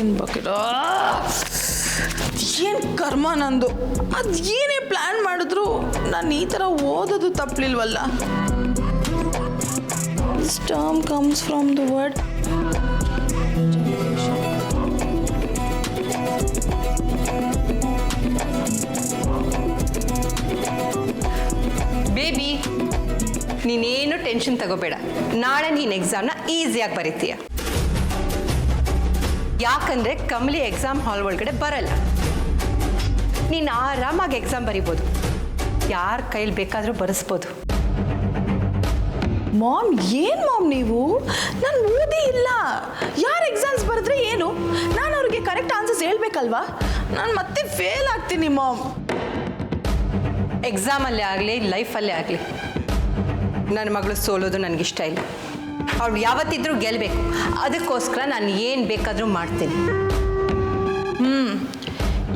Chicken bucket. ಏನು ಕರ್ಮ ನಂದು. ಅದು ಏನೇ ಪ್ಲ್ಯಾನ್ ಮಾಡಿದ್ರು ನಾನು ಈ ಥರ ಓದೋದು ತಪ್ಪಲಿಲ್ವಲ್ಲ. This term comes from the word baby, ನೀನೇನು ಟೆನ್ಷನ್ ತಗೋಬೇಡ. ನಾಳೆ ನೀನು ಎಕ್ಸಾಮ್ನ ಈಸಿಯಾಗಿ ಬರೀತೀಯ. ಯಾಕಂದರೆ ಕಮಲಿ ಎಕ್ಸಾಮ್ ಹಾಲ್ ಒಳಗಡೆ ಬರಲ್ಲ. ನೀನು ಆರಾಮಾಗಿ ಎಕ್ಸಾಮ್ ಬರಿಬೋದು. ಯಾರ ಕೈಲಿ ಬೇಕಾದರೂ ಬರೆಸ್ಬೋದು. ಮಾಮ್, ಏನು ಮಾಮ್ ನೀವು? ನಾನು ಓದಿ ಇಲ್ಲ. ಯಾರು ಎಕ್ಸಾಮ್ಸ್ ಬರೆದ್ರೆ ಏನು? ನಾನು ಅವ್ರಿಗೆ ಕರೆಕ್ಟ್ ಆನ್ಸರ್ಸ್ ಹೇಳ್ಬೇಕಲ್ವಾ? ನಾನು ಮತ್ತೆ ಫೇಲ್ ಆಗ್ತೀನಿ ಮಾಮ್. ಎಕ್ಸಾಮಲ್ಲೇ ಆಗಲಿ ಲೈಫಲ್ಲೇ ಆಗಲಿ ನನ್ನ ಮಗಳು ಸೋಲೋದು ನನಗಿಷ್ಟ ಇಲ್ಲ. ಅವಳು ಯಾವತ್ತಿದ್ರೂ ಗೆಲ್ಲಬೇಕು. ಅದಕ್ಕೋಸ್ಕರ ನಾನು ಏನು ಬೇಕಾದರೂ ಮಾಡ್ತೀನಿ.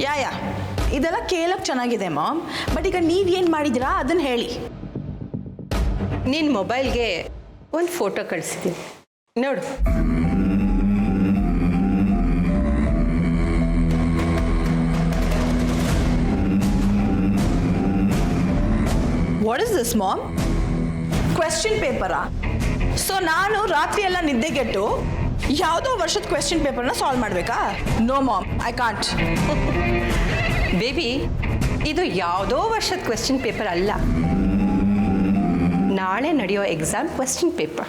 ಯಾ ಇದೆಲ್ಲ ಕೇಳಕ್ಕೆ ಚೆನ್ನಾಗಿದೆ ಮಾಮ್. ಬಟ್ ಈಗ ನೀವೇನು ಮಾಡಿದ್ದೀರಾ ಅದನ್ನು ಹೇಳಿ. ನಿನ್ನ ಮೊಬೈಲ್ಗೆ ಒಂದು ಫೋಟೋ ಕಳಿಸಿದ್ದೀನಿ, ನೋಡು. What is this mom? Question ಪೇಪರಾ? ಸೊ ನಾನು ರಾತ್ರಿ ಎಲ್ಲ ನಿದ್ದೆಗೆಟ್ಟು ಯಾವುದೋ ವರ್ಷದ ಕ್ವೆಶ್ಚನ್ ಪೇಪರ್ನ ಸಾಲ್ವ್ ಮಾಡಬೇಕಾ? No ma'am, I can't. Baby, ಇದು ಯಾವುದೋ ವರ್ಷದ ಕ್ವೆಶ್ಚನ್ ಪೇಪರ್ ಅಲ್ಲ. ನಾಳೆ ನಡೆಯೋ exam question paper.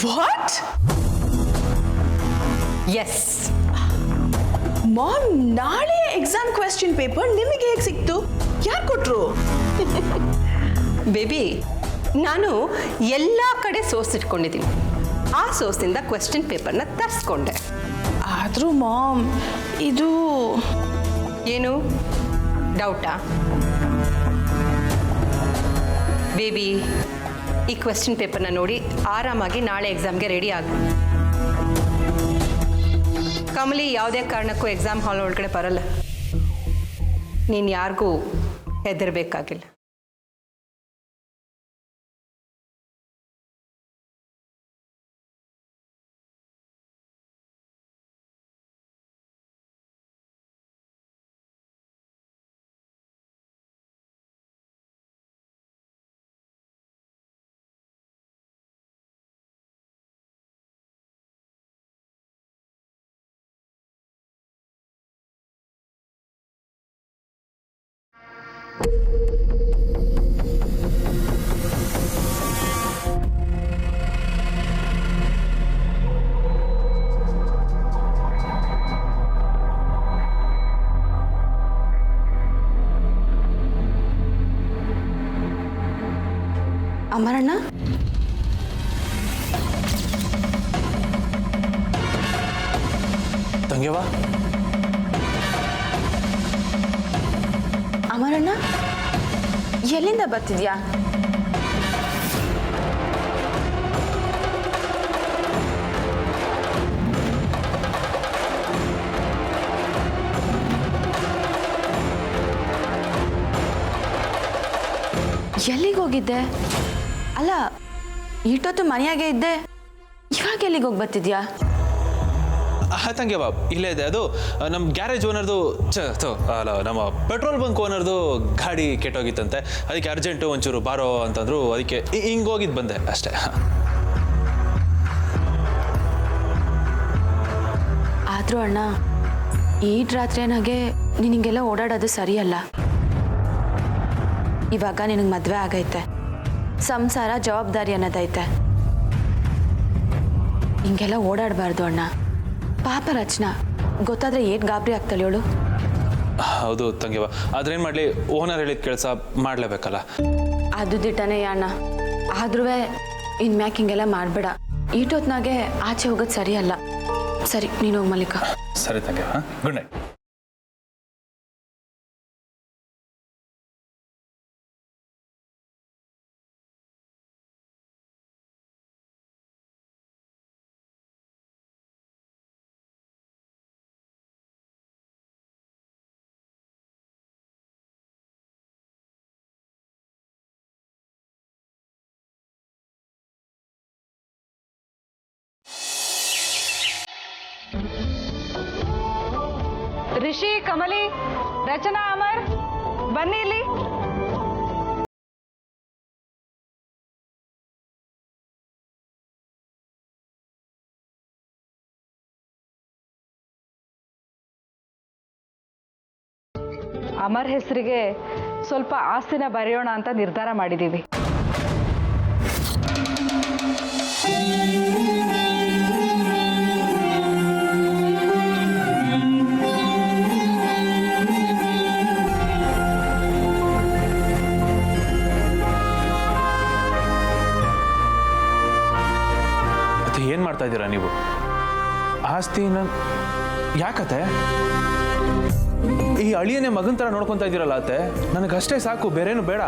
What? Yes ma'am, ನಾಳೆ ಎಕ್ಸಾಮ್ ಕ್ವೆಶ್ಚನ್ ಪೇಪರ್ ನಿಮಗೆ ಹೇಗೆ ಸಿಕ್ತು? ಯಾರು ಕೊಟ್ಟರು? ಬೇಬಿ, ನಾನು ಎಲ್ಲ ಕಡೆ ಸೋರ್ಸ್ ಇಟ್ಕೊಂಡಿದ್ದೀನಿ. ಆ ಸೋರ್ಸಿಂದ ಕ್ವೆಶ್ಚನ್ ಪೇಪರ್ನ ತರಿಸ್ಕೊಂಡೆ. ಆದರೂ ಮಾಮ್, ಇದು ಏನು ಡೌಟಾ? ಬೇಬಿ, ಈ ಕ್ವೆಶ್ಚನ್ ಪೇಪರ್ನ ನೋಡಿ ಆರಾಮಾಗಿ ನಾಳೆ ಎಕ್ಸಾಮ್ಗೆ ರೆಡಿ ಆಗು. ಕಮಲಿ ಯಾವುದೇ ಕಾರಣಕ್ಕೂ ಎಕ್ಸಾಮ್ ಹಾಲ್ ಒಳಗಡೆ ಬರಲ್ಲ. ನೀನು ಯಾರಿಗೂ ಹೆದರಬೇಕಾಗಿಲ್ಲ. ಅಮರಣ್ಣ, ತಂಗ್ಯವ್ವ, ಅಮರಣ್ಣ ಎಲ್ಲಿಂದ ಬರ್ತಿದ್ಯಾ? ಎಲ್ಲಿಗೆ ಹೋಗಿದ್ದೆ? ಅಲ್ಲ, ಇಷ್ಟೊತ್ತು ಮನೆಯಾಗೆ ಇದ್ದೆ, ಇವಾಗ ಎಲ್ಲಿಗೆ ಹೋಗಿ ಬರ್ತಿದ್ಯಾ? ತಂಗ್ಯವ್ವ, ಇಲ್ಲೇ ಇದೆ. ಅದು ನಮ್ಮ ಗ್ಯಾರೇಜ್ ಓನರ್ದು ಅಲ್ಲ, ನಮ್ಮ ಪೆಟ್ರೋಲ್ ಬಂಕ್ ಓನರ್ದು ಗಾಡಿ ಕೆಟ್ಟೋಗಿತ್ತಂತೆ. ಅದಕ್ಕೆ ಅರ್ಜೆಂಟು ಒಂಚೂರು ಬಾರೋ ಅಂತಂದ್ರು. ಅದಕ್ಕೆ ಹಿಂಗೆ ಹೋಗಿದ್ದು ಬಂದೆ ಅಷ್ಟೇ. ಆದರೂ ಅಣ್ಣ, ಈ ರಾತ್ರಿನಾಗೆ ನಿನಗೆಲ್ಲ ಓಡಾಡೋದು ಸರಿಯಲ್ಲ. ಇವಾಗ ನಿನಗೆ ಮದುವೆ ಆಗೈತೆ, ಸಂಸಾರ ಜವಾಬ್ದಾರಿ ಅನ್ನೋದೈತೆ. ಹಿಂಗೆಲ್ಲ ಓಡಾಡಬಾರ್ದು ಅಣ್ಣ. ಪಾಪ ರಚನಾ ಗೊತ್ತಾದ್ರೆ ಏನು ಗಾಬರಿ ಆಗ್ತಾಳೆ ಹೇಳು. ಹೌದು ತಂಗ್ಯವ್ವ, ಆದ್ರೇನು ಮಾಡಲಿ, ಓನರ್ ಹೇಳಿದ ಕೆಲಸ ಮಾಡಲೇಬೇಕಲ್ಲ. ಅದು ದಿಟ್ಟನೇ ಅಣ್ಣ. ಆದ್ರೂ ಇನ್ಮ್ಯಾಕೆ ಹಿಂಗೆಲ್ಲ ಮಾಡಬೇಡ. ಈಟೊತ್ನಾಗೆ ಆಚೆ ಹೋಗೋದು ಸರಿಯಲ್ಲ. ಸರಿ, ನೀನು ಹೋಗಿ ಮಲ್ಲಿಕ. ಸರಿ ತಂಗ್ಯವ್ವ, ಗುಡ್ ನೈಟ್. ರಿಷಿ, ಕಮಲಿ, ರಚನಾ, ಅಮರ್ ಬನ್ನಿ ಇಲ್ಲಿ. ಅಮರ್ ಹೆಸರಿಗೆ ಸ್ವಲ್ಪ ಆಸ್ತಿನ ಬರೆಯೋಣ ಅಂತ ನಿರ್ಧಾರ ಮಾಡಿದ್ದೀವಿ. ಏನು ಮಾಡ್ತಾ ಇದ್ದೀರಾ ನೀವು? ಆಸ್ತಿನ ಯಾಕತ್ತೆ? ಈ ಅಳಿಯನೇ ಮಗನ ಥರ ನೋಡ್ಕೊತಾ ಇದ್ದೀರಲ್ಲ ಅತ್ತೆ, ನನಗಷ್ಟೇ ಸಾಕು, ಬೇರೇನು ಬೇಡ.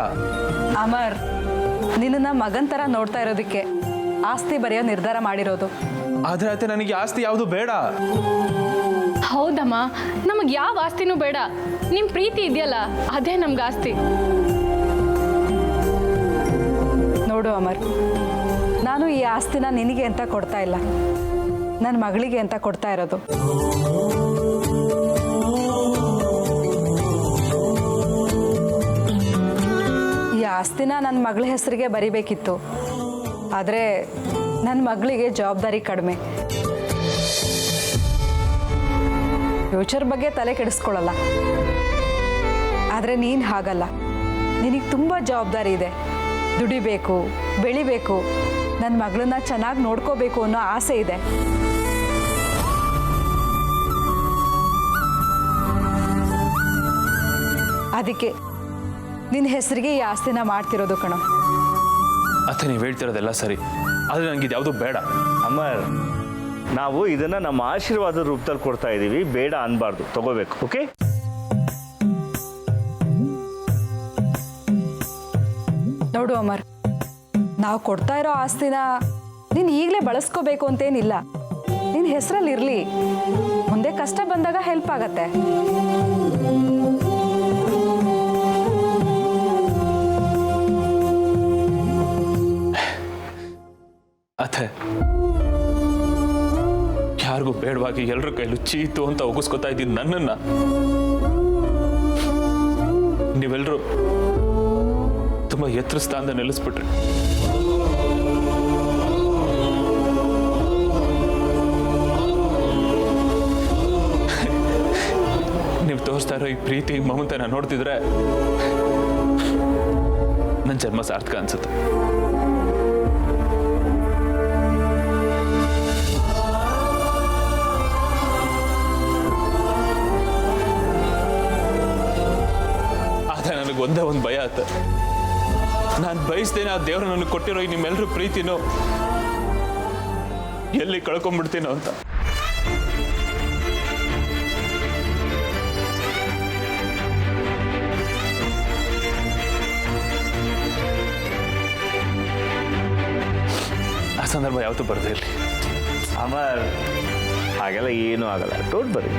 ಅಮರ್, ನಿನ್ನ ಮಗನ್ ಥರ ನೋಡ್ತಾ ಇರೋದಕ್ಕೆ ಆಸ್ತಿ ಬರೆಯೋ ನಿರ್ಧಾರ ಮಾಡಿರೋದು. ಆದರೆ ಅತ್ತೆ, ನನಗೆ ಆಸ್ತಿ ಯಾವುದು ಬೇಡ. ಹೌದಮ್ಮ, ನಮಗೆ ಯಾವ ಆಸ್ತಿನೂ ಬೇಡ. ನಿಮ್ಮ ಪ್ರೀತಿ ಇದೆಯಲ್ಲ, ಅದೇ ನಮ್ಗೆ ಆಸ್ತಿ. ನೋಡು ಅಮರ್, ನಾನು ಈ ಆಸ್ತಿನ ನಿನಗೆ ಅಂತ ಕೊಡ್ತಾ ಇಲ್ಲ, ನನ್ನ ಮಗಳಿಗೆ ಅಂತ ಕೊಡ್ತಾ ಇರೋದು. ಈ ಆಸ್ತಿನ ನನ್ನ ಮಗಳ ಹೆಸರಿಗೆ ಬರಿಬೇಕಿತ್ತು, ಆದರೆ ನನ್ನ ಮಗಳಿಗೆ ಜವಾಬ್ದಾರಿ ಕಡಿಮೆ. ಫ್ಯೂಚರ್ ಬಗ್ಗೆ ತಲೆ ಕೆಡಿಸ್ಕೊಳ್ಳಲ್ಲ. ಆದರೆ ನೀನು ಹಾಗಲ್ಲ, ನಿನಗೆ ತುಂಬ ಜವಾಬ್ದಾರಿ ಇದೆ. ದುಡಿಬೇಕು, ಬೆಳಿಬೇಕು, ನನ್ನ ಮಗಳನ್ನ ಚೆನ್ನಾಗಿ ನೋಡ್ಕೋಬೇಕು ಅನ್ನೋ ಆಸೆ ಇದೆ. ಅದಕ್ಕೆ ನಿನ್ನ ಹೆಸರಿಗೆ ಈ ಆಸ್ತಿನ ಮಾಡ್ತಿರೋದು ಕಣೋ. ಅತ್ತೆ, ನೀವು ಹೇಳ್ತಿರೋದೆಲ್ಲ ಸರಿ, ಆದರೆ ನನಗೆ ಇದು ಯಾವುದು ಬೇಡ. ಅಮರ್, ನಾವು ಇದನ್ನ ನಮ್ಮ ಆಶೀರ್ವಾದ ರೂಪದಲ್ಲಿ ಕೊಡ್ತಾ ಇದ್ದೀವಿ, ಬೇಡ ಅನ್ಬಾರ್ದು, ತಗೋಬೇಕು. ಓಕೆ? ನೋಡು ಅಮರ್, ನಾವು ಕೊಡ್ತಾ ಇರೋ ಆಸ್ತಿನ ನೀನು ಈಗಲೇ ಬಳಸ್ಕೋಬೇಕು ಅಂತೇನಿಲ್ಲ. ನಿನ್ನ ಹೆಸರಲ್ಲಿ ಇರಲಿ, ಮುಂದೆ ಕಷ್ಟ ಬಂದಾಗ ಹೆಲ್ಪ್ ಆಗತ್ತೆ. ಅತ್ತೆ, ಯಾರಿಗೂ ಬೇಡವಾಗಿ ಎಲ್ಲರ ಕೈಲೂ ಚೀತು ಅಂತ ಒಗಿಸ್ಕೊತಾ ಇದ್ದೀನಿ ನನ್ನನ್ನ. ನೀವೆಲ್ಲರೂ ತುಂಬಾ ಎತ್ತರ ಸ್ಥಾನದ ನಿಲ್ಲಿಸ್ಬಿಟ್ರಿ. ನೀವು ತೋರಿಸ್ತಾ ಇರೋ ಈ ಪ್ರೀತಿ ಮಮತೆನ ನೋಡ್ತಿದ್ರೆ ನನ್ನ ಜನ್ಮ ಸಾರ್ಥಕ ಅನ್ಸುತ್ತೆ. ನನಗೆ ಒಂದೇ ಒಂದು ಭಯ ಆತ, ನಾನು ಬಯಸ್ತೇನೆ ಆ ದೇವರು ನನಗೆ ಕೊಟ್ಟಿರೋ ಈ ನಿಮ್ಮೆಲ್ಲರೂ ಪ್ರೀತಿನೂ ಎಲ್ಲಿ ಕಳ್ಕೊಂಡ್ಬಿಡ್ತೀನೋ ಅಂತ. ಆ ಸಂದರ್ಭ ಯಾವತ್ತೂ ಬರದೇ ಇರಲಿ. ಅಮರ್, ಹಾಗೆಲ್ಲ ಏನೂ ಆಗಲ್ಲ, ಡೋಂಟ್ ವರಿ.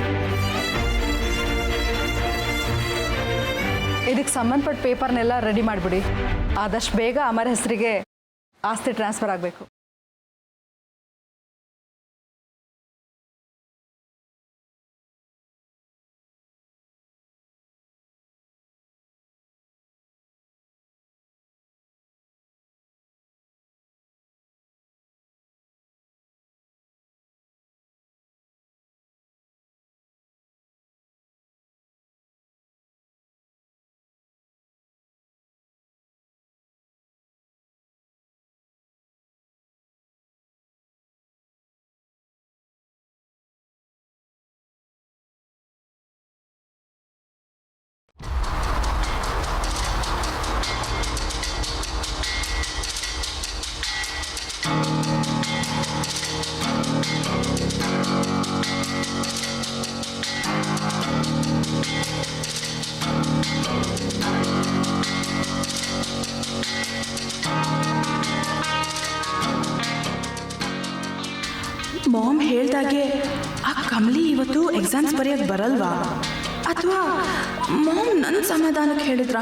ಇದಕ್ಕೆ ಸಂಬಂಧಪಟ್ಟ ಪೇಪರ್ನೆಲ್ಲ ರೆಡಿ ಮಾಡಿಬಿಡಿ. ಆದಷ್ಟು ಬೇಗ ಅಮರ್ ಹೆಸರಿಗೆ ಆಸ್ತಿ ಟ್ರಾನ್ಸ್ಫರ್ ಆಗಬೇಕು. ಮಾಮ್ ಹೇಳ್ದಾಗೆ ಆ ಕಮಲಿ ಇವತ್ತು ಎಕ್ಸಾಮ್ಸ್ ಬರೆಯೋಕ್ಕೆ ಬರಲ್ವಾ? ಅಥವಾ ಮಾಮ್ ನನ್ನ ಸಮಾಧಾನಕ್ಕೆ ಹೇಳಿದ್ರ?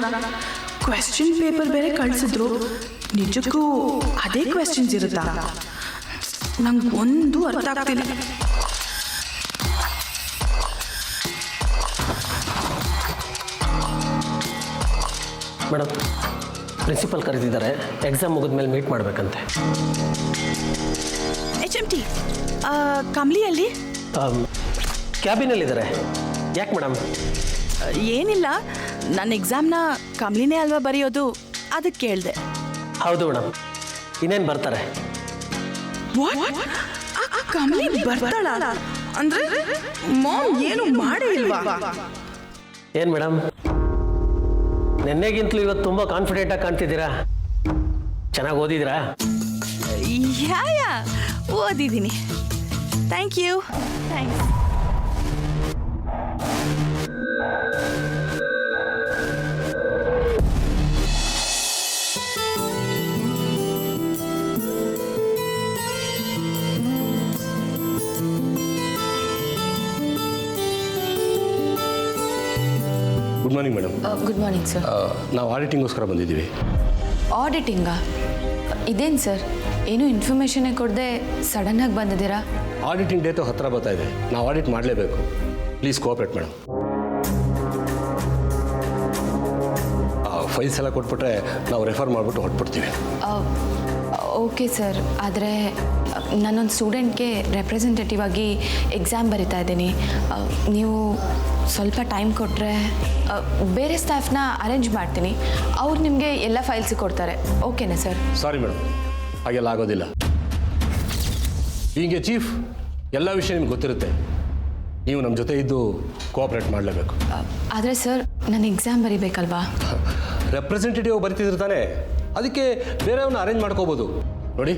ಕ್ವೆಶ್ಚನ್ ಪೇಪರ್ ಬೇರೆ ಕಳಿಸಿದ್ರು, ನಿಜಕ್ಕೂ ಅದೇ ಕ್ವೆಶ್ಚನ್ಸ್ ಇರುತ್ತಾ? ನಂಗೆ ಒಂದು ಅರ್ಥ ಆಗ್ತಿಲ್ಲ. ಮೇಡಮ್ ಪ್ರಿನ್ಸಿಪಲ್ ಕರೆದಿದ್ದಾರೆ, ಎಕ್ಸಾಮ್ ಮುಗಿದ್ಮೇಲೆ ಮೀಟ್ ಮಾಡಬೇಕಂತೆ. HMT ಕಮ್ಲಿಯಲ್ಲಿ ಕ್ಯಾಬಿನಲ್ಲಿದ್ದಾರೆ. ಯಾಕೆ ಮೇಡಮ್? ಏನಿಲ್ಲ, ನನ್ನ ಎಕ್ಸಾಮ್ನ ಕಮ್ಲಿನೇ ಅಲ್ವಾ ಬರೆಯೋದು, ಅದಕ್ಕೆ ಕೇಳಿದೆ. ಹೌದು ಮೇಡಮ್, ಇನ್ನೇನು ಬರ್ತಾರೆ. ಕಮ್ಲಿ ಬರ್ತಾಳ ಅಂದ್ರೆ ಮಾಮ್ ಏನು ಮಾಡೇ ಇಲ್ವಾ? ಏನು ಮೇಡಮ್, ನಿನ್ನೆಗಿಂತಲೂ ಇವತ್ತು ತುಂಬ ಕಾನ್ಫಿಡೆಂಟಾಗಿ ಕಾಣ್ತಿದ್ದೀರಾ. ಚೆನ್ನಾಗಿ ಓದಿದ್ದೀರಾ? ಯಾ ಓದಿದ್ದೀನಿ. Thank you. Thanks. Good morning madam. Good morning sir. ನಾವು ಆಡಿಟಿಂಗೋಸ್ಕರ ಬಂದಿದ್ದೀವಿ. ಆಡಿಟಿಂಗಾ? ಇದೇನು ಸರ್, ಏನೂ ಇನ್ಫಾರ್ಮೇಷನ್ನೇ ಕೊಡದೆ ಸಡನ್ನಾಗಿ ಬಂದಿದ್ದೀರಾ? ಆಡಿಟಿಂಗ್ ಡೇಟು ಹತ್ತಿರ ಬರ್ತಾ ಇದೆ, ನಾವು ಆಡಿಟ್ ಮಾಡಲೇಬೇಕು. Please cooperate madam. ಫೈಲ್ಸ್ ಎಲ್ಲ ಕೊಟ್ಬಿಟ್ರೆ ನಾವು ರೆಫರ್ ಮಾಡಿಬಿಟ್ಟು ಹೊಟ್ಬಿಡ್ತೀವಿ. ಓಕೆ ಸರ್, ಆದರೆ ನಾನೊಂದು ಸ್ಟೂಡೆಂಟ್ಗೆ ರೆಪ್ರೆಸೆಂಟೇಟಿವ್ ಆಗಿ ಎಕ್ಸಾಮ್ ಬರಿತಾ ಇದ್ದೀನಿ. ನೀವು ಸ್ವಲ್ಪ ಟೈಮ್ ಕೊಟ್ಟರೆ ಬೇರೆ ಸ್ಟಾಫ್ನ ಅರೇಂಜ್ ಮಾಡ್ತೀನಿ, ಅವ್ರು ನಿಮಗೆ ಎಲ್ಲ ಫೈಲ್ಸ್ ಕೊಡ್ತಾರೆ. ಓಕೆನಾ ಸರ್? ಸಾರಿ ಮೇಡಮ್, ಹಾಗೆಲ್ಲ ಆಗೋದಿಲ್ಲ. ಹೀಗೆ ಚೀಫ್ ಎಲ್ಲ ವಿಷಯ ನಿಮ್ಗೆ ಗೊತ್ತಿರುತ್ತೆ, ನೀವು ನಮ್ಮ ಜೊತೆ ಇದ್ದು ಕೋಆಪ್ರೇಟ್ ಮಾಡಲೇಬೇಕು. ಆದರೆ ಸರ್, ನಾನು ಎಕ್ಸಾಮ್ ಬರಿಬೇಕಲ್ವಾ? ರೆಪ್ರೆಸೆಂಟೇಟಿವ್ ಬರಿತಿದ್ರು ತಾನೇ, ಅದಕ್ಕೆ ಬೇರೆಯವ್ರನ್ನ ಅರೇಂಜ್ ಮಾಡ್ಕೋಬೋದು. ನೋಡಿ,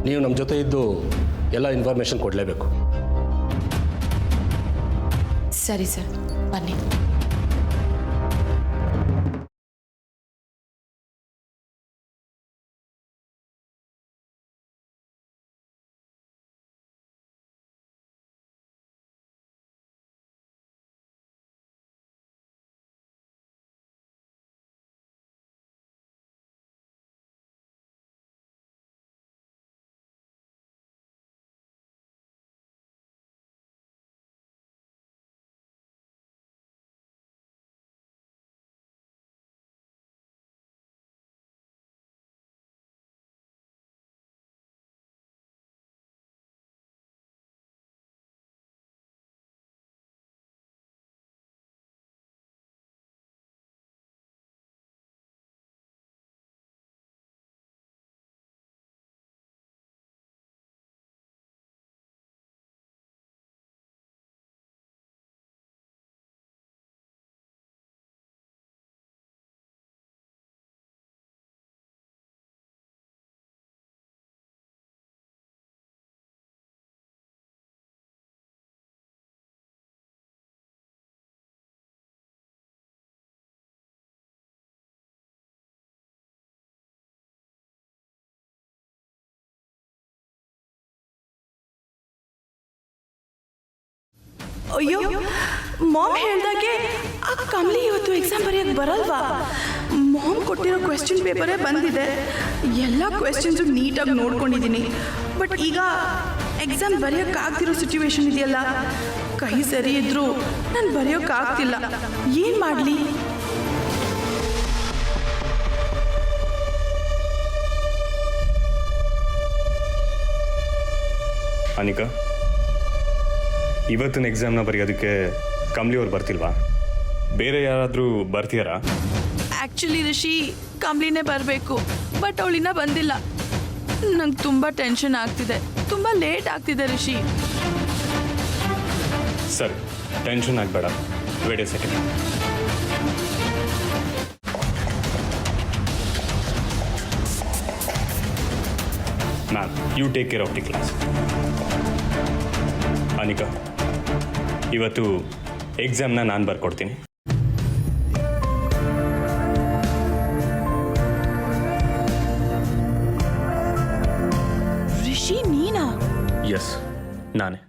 ನೀವು ನಮ್ಮ ಜೊತೆ ಇದ್ದು ಎಲ್ಲ ಇನ್ಫಾರ್ಮೇಷನ್ ಕೊಡಲೇಬೇಕು. ಸರಿ ಸರ್, ಬನ್ನಿ. ಅಯ್ಯೋ, ಮಾಮ್ ಹೇಳ್ದಾಗೆ ಆ ಕಮ್ಲಿ ಇವತ್ತು ಎಕ್ಸಾಮ್ ಬರೆಯೋಕ್ಕೆ ಬರಲ್ವಾ? ಮಾಮ್ ಕೊಟ್ಟಿರೋ ಕ್ವೆಶ್ಚನ್ ಪೇಪರೇ ಬಂದಿದೆ, ಎಲ್ಲ ಕ್ವೆಶ್ಚನ್ಸು ನೀಟಾಗಿ ನೋಡ್ಕೊಂಡಿದ್ದೀನಿ. ಬಟ್ ಈಗ ಎಕ್ಸಾಮ್ ಬರೆಯೋಕ್ಕಾಗ್ತಿರೋ ಸಿಚುವೇಶನ್ ಇದೆಯಲ್ಲ, ಕೈ ಸರಿ ಇದ್ರೂ ನಾನು ಬರೆಯೋಕ್ಕಾಗ್ತಿಲ್ಲ. ಏನು ಮಾಡಲಿ? ಅನಿಕಾ, ಇವತ್ತಿನ ಎಕ್ಸಾಮ್ನ ಬರೆಯೋದಕ್ಕೆ ಕಮ್ಲಿ ಅವ್ರು ಬರ್ತಿಲ್ವಾ? ಬೇರೆ ಯಾರಾದರೂ ಬರ್ತೀಯಾರಾ? ಆ್ಯಕ್ಚುಲಿ ರಿಷಿ, ಕಮ್ಲಿನೇ ಬರಬೇಕು, ಬಟ್ ಅವಳಿನ್ನ ಬಂದಿಲ್ಲ. ನಂಗೆ ತುಂಬ ಟೆನ್ಷನ್ ಆಗ್ತಿದೆ, ತುಂಬ ಲೇಟ್ ಆಗ್ತಿದೆ ರಿಷಿ. ಸರಿ, ಟೆನ್ಷನ್ ಆಗಬೇಡ, wait a second. Ma'am, you take care of the class. Anika, ಇವತ್ತು ಎಕ್ಸಾಮ್ನ ನಾನು ಬರ್ಕೊಡ್ತೀನಿ. ರಿಷಿ, ನೀನಾ? ಎಸ್, ನಾನೇ.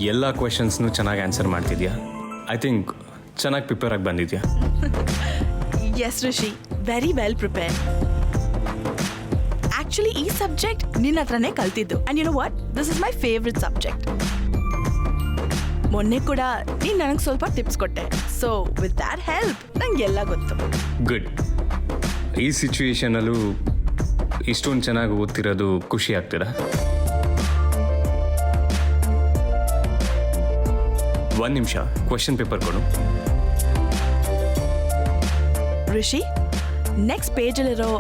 ಎಲ್ಲ ಕ್ವೆಶನ್ಸ್ನು ಚೆನ್ನಾಗಿ ಆನ್ಸರ್ ಮಾಡ್ತಿದ್ಯಾ. ಐ ಥಿಂಕ್ ಚೆನ್ನಾಗಿ ಪ್ರಿಪೇರ್ ಆಗಿ ಬಂದಿದ್ಯಾ. Yes Rishi, very well prepare. Actually ಈ ಸಬ್ಜೆಕ್ಟ್ ನಿನ್ನ ಹತ್ರನೇ ಕಲ್ತಿದ್ದು. And you know what, this is my favourite subject. ಮೊನ್ನೆ ಕೂಡ ನೀನು ನನಗೆ ಸ್ವಲ್ಪ ಟಿಪ್ಸ್ ಕೊಟ್ಟೆ. ಸೊ ವಿತ್ ದ್ಯಾಟ್ ಹೆಲ್ಪ್ ನಂಗೆ ಎಲ್ಲ ಗೊತ್ತು. ಗುಡ್. ಈ ಸಿಚುವೇಶನಲ್ಲೂ ಇಷ್ಟೊಂದು ಚೆನ್ನಾಗಿ ಓದ್ತಿರೋದು ಖುಷಿ ಆಗ್ತದಾ? ಒಂದು ನಿಮಿಷ, ಕ್ವೆಶನ್ ಪೇಪರ್ ಕೊಡು. ಋಷಿ, ನೆಕ್ಸ್ಟ್ ಪೇಜಲ್ಲಿರೋ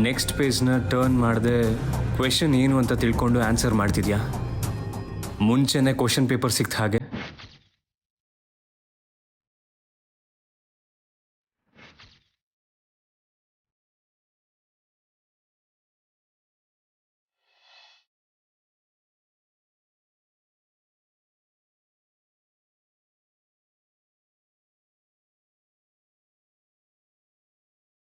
ನೆಕ್ಸ್ಟ್ ಪೇಜ್ನ ಟರ್ನ್ ಮಾಡದೆ ಕ್ವೆಶನ್ ಏನು ಅಂತ ತಿಳ್ಕೊಂಡು ಆನ್ಸರ್ ಮಾಡ್ತಿದ್ಯಾ? ಮುಂಚೆನೇ ಕ್ವೆಶನ್ ಪೇಪರ್ ಸಿಕ್ತ ಹಾಗೆ